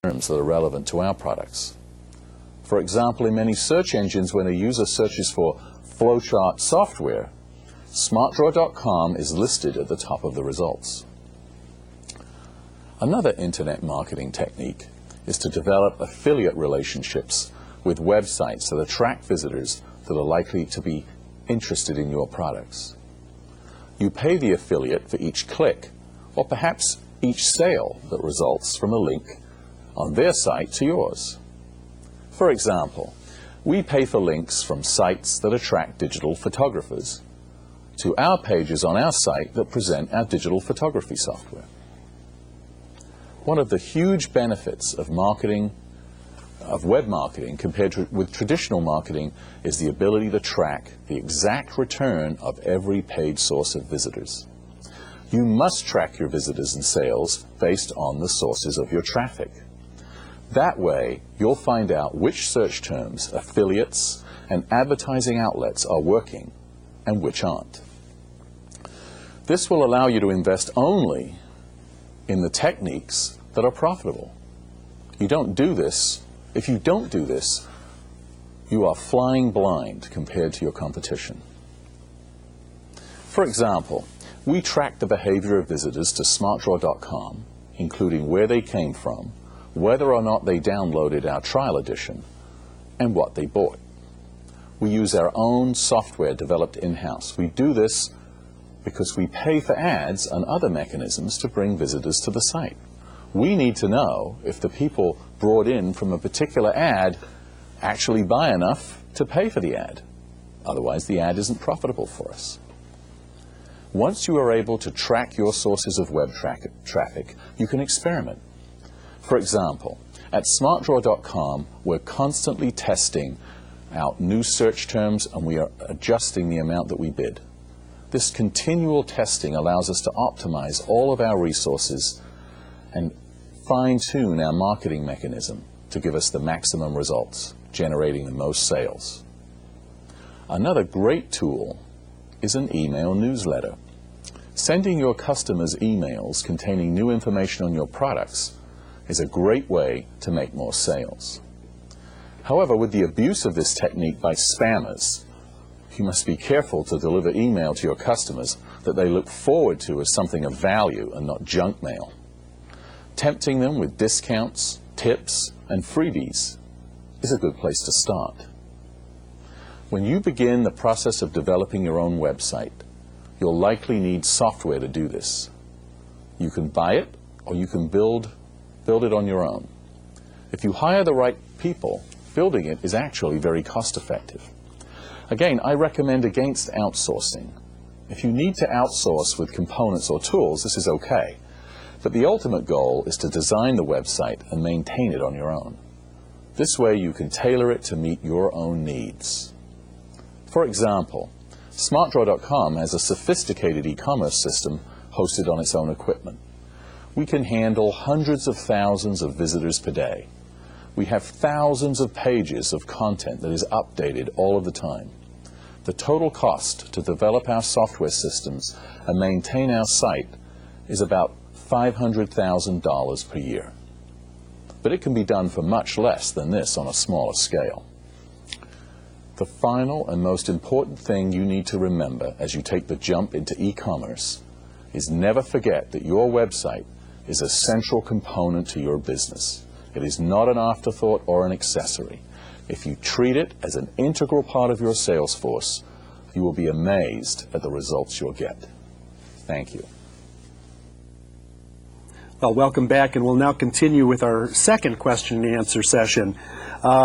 terms that are relevant to our products. For example, in many search engines, when a user searches for flowchart software, smartdraw.com is listed at the top of the results. Another internet marketing technique is to develop affiliate relationships with websites that attract visitors that are likely to be interested in your products. You pay the affiliate for each click, or perhaps each sale that results from a link on their site to yours. For example, we pay for links from sites that attract digital photographers to our pages on our site that present our digital photography software. One of the huge benefits of web marketing compared with traditional marketing is the ability to track the exact return of every paid source of visitors. You must track your visitors and sales based on the sources of your traffic. That way, you'll find out which search terms, affiliates, and advertising outlets are working and which aren't. This will allow you to invest only in the techniques that are profitable. If you don't do this, you are flying blind compared to your competition. For example, we track the behavior of visitors to smartdraw.com, including where they came from, whether or not they downloaded our trial edition, and what they bought. We use our own software developed in-house. We do this because we pay for ads and other mechanisms to bring visitors to the site. We need to know if the people brought in from a particular ad actually buy enough to pay for the ad. Otherwise, the ad isn't profitable for us. Once you are able to track your sources of web traffic, you can experiment. For example, at smartdraw.com, we're constantly testing out new search terms and we are adjusting the amount that we bid. This continual testing allows us to optimize all of our resources and fine-tune our marketing mechanism to give us the maximum results, generating the most sales. Another great tool is an email newsletter. Sending your customers emails containing new information on your products is a great way to make more sales. However, with the abuse of this technique by spammers, you must be careful to deliver email to your customers that they look forward to as something of value and not junk mail. Tempting them with discounts, tips, and freebies is a good place to start. When you begin the process of developing your own website, you'll likely need software to do this. You can buy it or you can build it on your own. If you hire the right people, building it is actually very cost-effective. Again, I recommend against outsourcing. If you need to outsource with components or tools, this is okay. But the ultimate goal is to design the website and maintain it on your own. This way you can tailor it to meet your own needs. For example, smartdraw.com has a sophisticated e-commerce system hosted on its own equipment. We can handle hundreds of thousands of visitors per day. We have thousands of pages of content that is updated all of the time. The total cost to develop our software systems and maintain our site is about $500,000 per year. But it can be done for much less than this on a smaller scale. The final and most important thing you need to remember as you take the jump into e-commerce is never forget that your website is a central component to your business. It is not an afterthought or an accessory. If you treat it as an integral part of your sales force, you will be amazed at the results you'll get. Thank you. Well, welcome back, and we'll now continue with our second question and answer session.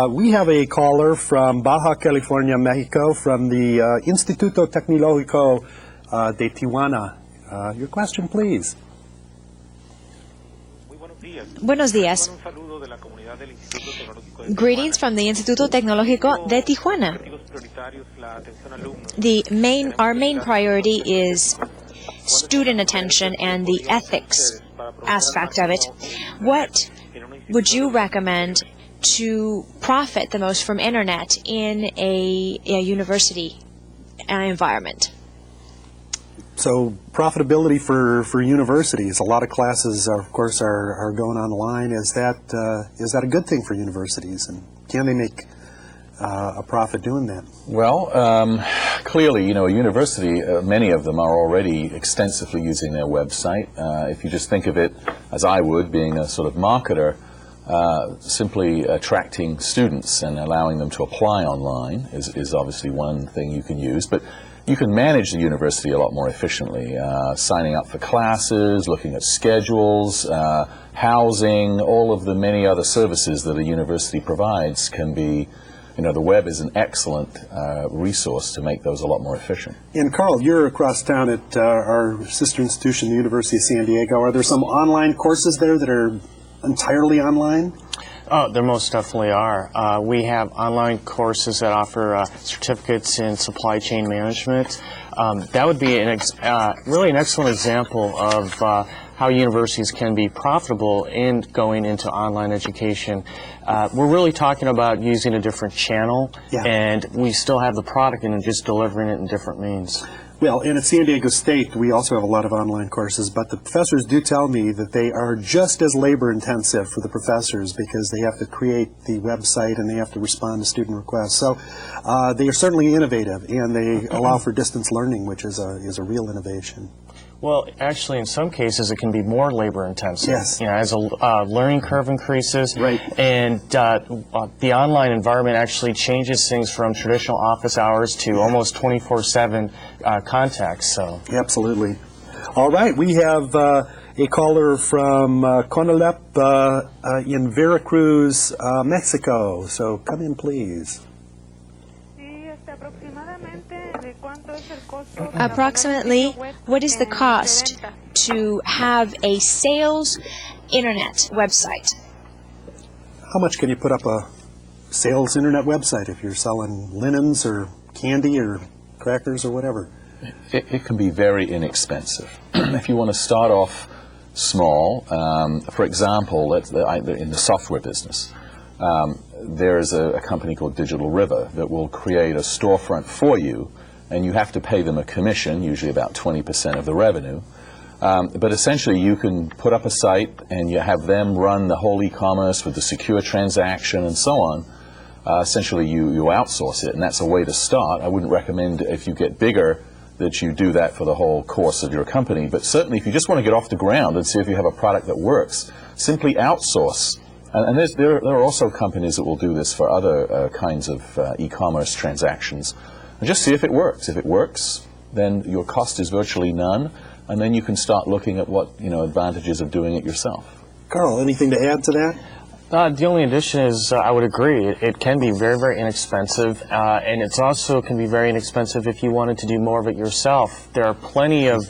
We have a caller from Baja California, Mexico, from the Instituto Tecnológico de Tijuana. Your question, please. Buenos días. Greetings from the Instituto Tecnológico de Tijuana. Our main priority is student attention and the ethics aspect of it. What would you recommend to profit the most from internet in a university environment? So profitability for universities. A lot of classes, of course, are going online. Is that a good thing for universities? And can they make a profit doing that? Well, clearly, a university, many of them are already extensively using their website. If you just think of it as I would, being a sort of marketer, simply attracting students and allowing them to apply online is obviously one thing you can use. But you can manage the university a lot more efficiently, signing up for classes, looking at schedules, housing, all of the many other services that a university provides can be, the web is an excellent resource to make those a lot more efficient. And Carl, you're across town at our sister institution, the University of San Diego. Are there some online courses there that are entirely online? Oh, there most definitely are. We have online courses that offer certificates in supply chain management. That would be really an excellent example of how universities can be profitable in going into online education. We're really talking about using a different channel, and we still have the product and just delivering it in different means. Well, and at San Diego State, we also have a lot of online courses, but the professors do tell me that they are just as labor-intensive for the professors because they have to create the website and they have to respond to student requests. So they are certainly innovative, and they allow for distance learning, which is a real innovation. Well, actually, in some cases, it can be more labor-intensive. Yes. As a learning curve increases, right. And the online environment actually changes things from traditional office hours to almost 24/7 contacts. So. Absolutely. All right, we have a caller from Conalep in Veracruz, Mexico. So come in, please. Approximately, what is the cost to have a sales internet website? How much can you put up a sales internet website if you're selling linens or candy or crackers or whatever? It can be very inexpensive. If you want to start off small, for example, in the software business, there is a company called Digital River that will create a storefront for you, and you have to pay them a commission, usually about 20% of the revenue. But essentially you can put up a site and you have them run the whole e-commerce with the secure transaction and so on. Essentially you outsource it, and that's a way to start. I wouldn't recommend, if you get bigger, that you do that for the whole course of your company. But certainly if you just want to get off the ground and see if you have a product that works, simply outsource. And there are also companies that will do this for other kinds of e-commerce transactions. And just see if it works. If it works, then your cost is virtually none, and then you can start looking at what advantages of doing it yourself. Carl, anything to add to that? The only addition is I would agree. It can be very, very inexpensive, and it's also can be very inexpensive if you wanted to do more of it yourself. There are plenty of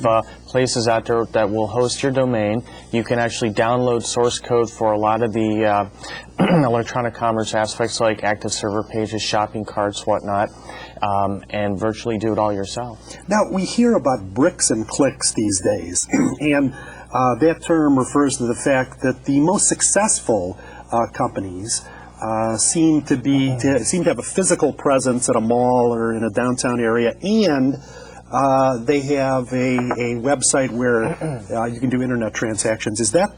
places out there that will host your domain. You can actually download source code for a lot of the electronic commerce aspects like active server pages, shopping carts, whatnot, and virtually do it all yourself. Now, we hear about bricks and clicks these days, and that term refers to the fact that the most successful companies seem to have a physical presence at a mall or in a downtown area, and they have a website where you can do internet transactions. Is that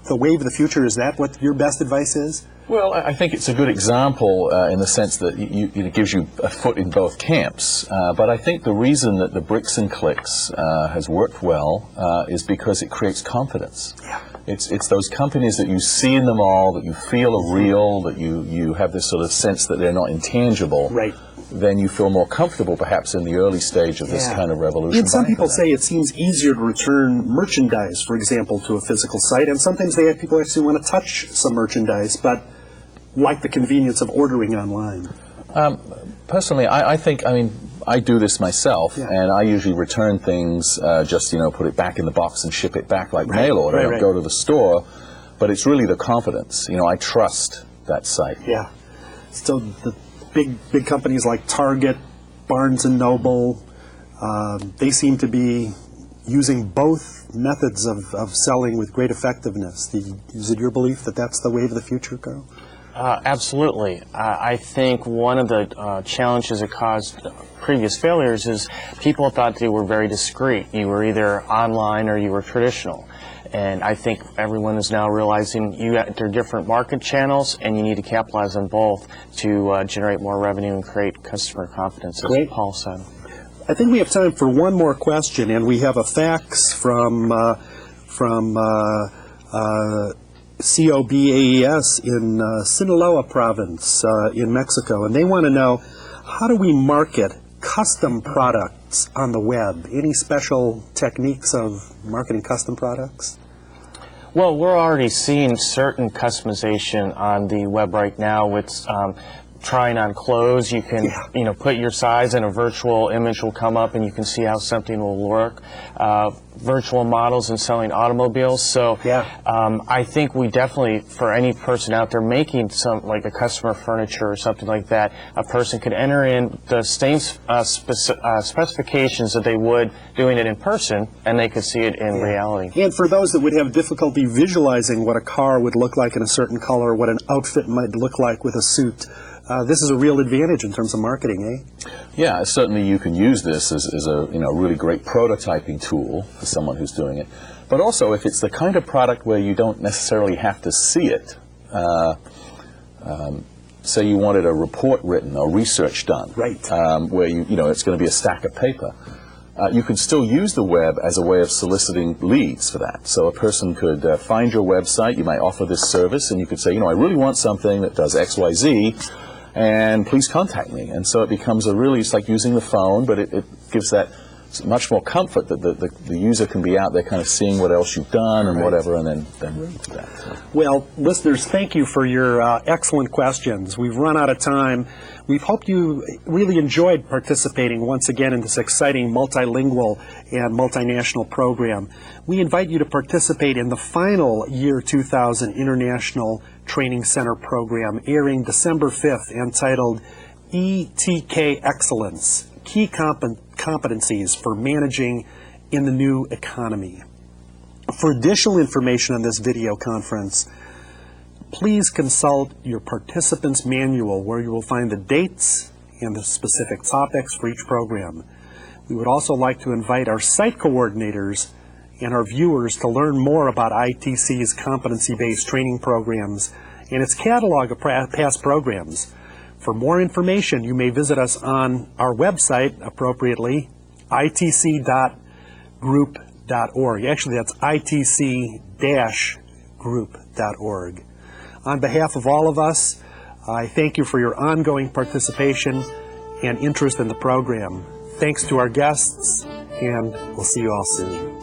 the wave of the future? Is that what your best advice is? Well, I think it's a good example in the sense that it gives you a foot in both camps. But I think the reason that the bricks and clicks has worked well is because it creates confidence. Yeah. It's those companies that you see in the mall, that you feel are real, that you have this sort of sense that they're not intangible. Right. Then you feel more comfortable perhaps in the early stage of this kind of revolution. And some people say it seems easier to return merchandise, for example, to a physical site, and sometimes people actually want to touch some merchandise, but like the convenience of ordering online. Personally, I do this myself, and I usually return things, just put it back in the box and ship it back like mail order. I don't go to the store, but it's really the confidence. I trust that site. Yeah. So the big companies like Target, Barnes & Noble, they seem to be using both methods of selling with great effectiveness. Is it your belief that that's the wave of the future, Carl? Absolutely. I think one of the challenges that caused previous failures is people thought they were very discreet. You were either online or you were traditional. And I think everyone is now realizing there are different market channels, and you need to capitalize on both to generate more revenue and create customer confidence, as Great. Paul said. I think we have time for one more question, and we have a fax from COBAES in Sinaloa province in Mexico, and they want to know, how do we market custom products on the web? Any special techniques of marketing custom products? Well, we're already seeing certain customization on the web right now with trying on clothes. You can, put your size and a virtual image will come up and you can see how something will work. Virtual models and selling automobiles. So I think we definitely, for any person out there making some, like a customer furniture or something like that, a person could enter in the same specifications that they would doing it in person, and they could see it in reality. And for those that would have difficulty visualizing what a car would look like in a certain color, what an outfit might look like with a suit, this is a real advantage in terms of marketing, eh? Yeah, certainly you can use this as a really great prototyping tool for someone who's doing it. But also, if it's the kind of product where you don't necessarily have to see it, say you wanted a report written or research done, right? Where it's going to be a stack of paper. You can still use the web as a way of soliciting leads for that. So a person could find your website. You might offer this service, and you could say, I really want something that does X, Y, Z. And please contact me. And so it becomes it's like using the phone, but it gives that much more comfort that the user can be out there kind of seeing what else you've done and whatever, and then do that. So. Well, listeners, thank you for your excellent questions. We've run out of time. We've hoped you really enjoyed participating once again in this exciting multilingual and multinational program. We invite you to participate in the final Year 2000 International Training Center program, airing December 5th, entitled ETK Excellence, Key Competencies for Managing in the New Economy. For additional information on this video conference, please consult your participants' manual, where you will find the dates and the specific topics for each program. We would also like to invite our site coordinators and our viewers to learn more about ITC's competency-based training programs and its catalog of past programs. For more information, you may visit us on our website, appropriately, itc.group.org. Actually, that's itc-group.org. On behalf of all of us, I thank you for your ongoing participation and interest in the program. Thanks to our guests, and we'll see you all soon.